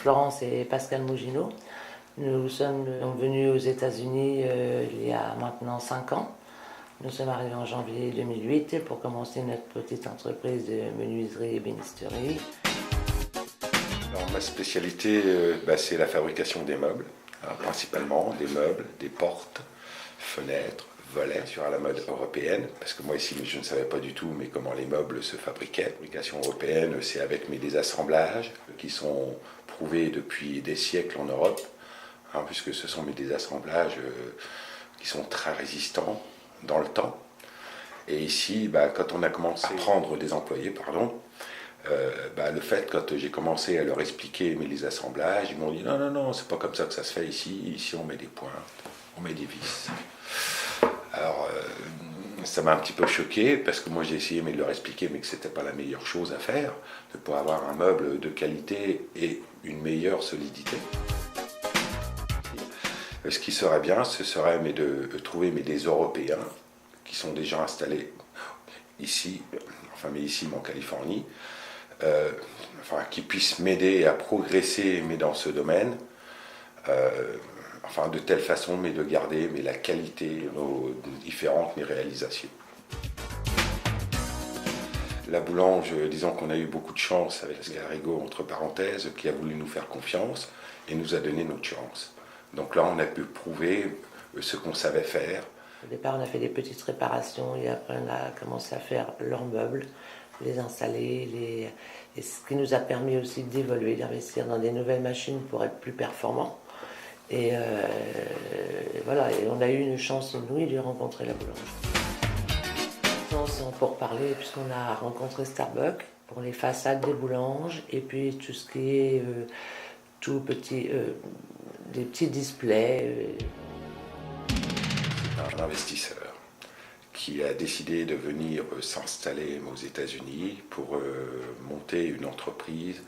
Florence et Pascal Mougineau. Nous sommes venus aux États-Unis il y a maintenant 5 ans. Nous sommes arrivés en janvier 2008 pour commencer notre petite entreprise de menuiserie et ébénisterie. Alors, ma spécialité, c'est la fabrication des meubles, principalement des meubles, des portes, fenêtres, volets sur la mode européenne, parce que moi ici je ne savais pas du tout mais comment les meubles se fabriquaient. La fabrication européenne, c'est avec des assemblages qui sont prouvés depuis des siècles en Europe, puisque ce sont des assemblages qui sont très résistants dans le temps. Et ici, quand on a commencé à prendre des employés, le fait, quand j'ai commencé à leur expliquer les assemblages, ils m'ont dit non, c'est pas comme ça que ça se fait ici. Ici, on met des pointes, on met des vis. Alors, ça m'a un petit peu choqué, parce que moi j'ai essayé de leur expliquer mais que c'était pas la meilleure chose à faire, pour avoir un meuble de qualité et une meilleure solidité. Ce qui serait bien, ce serait de trouver des Européens qui sont déjà installés ici, en Californie, qui puissent m'aider à progresser dans ce domaine, de telle façon de garder la qualité de nos différentes réalisations. La boulange, disons qu'on a eu beaucoup de chance avec Escarigo, entre parenthèses, qui a voulu nous faire confiance et nous a donné notre chance. Donc là, on a pu prouver ce qu'on savait faire. Au départ, on a fait des petites réparations et après, on a commencé à faire leurs meubles, les installer, et ce qui nous a permis aussi d'évoluer, d'investir dans des nouvelles machines pour être plus performants. Et voilà, et on a eu une chance inouïe de rencontrer la boulange. C'est pour parler, puisqu'on a rencontré Starbucks pour les façades des boulanges, et puis tout ce qui est tout petit, des petits displays. C'est un investisseur qui a décidé de venir s'installer aux États-Unis pour monter une entreprise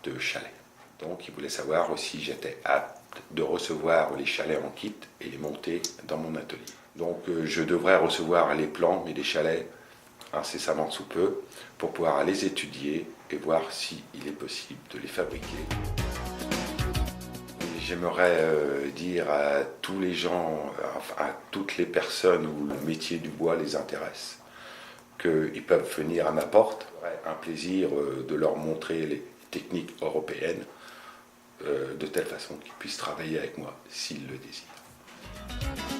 de chalets. Donc il voulait savoir si j'étais apte de recevoir les chalets en kit et les monter dans mon atelier. Donc je devrais recevoir les plans des chalets incessamment sous peu pour pouvoir les étudier et voir s'il est possible de les fabriquer. J'aimerais dire à tous les gens, à toutes les personnes où le métier du bois les intéresse, qu'ils peuvent venir à ma porte. Un plaisir de leur montrer les techniques européennes de telle façon qu'ils puissent travailler avec moi s'ils le désirent.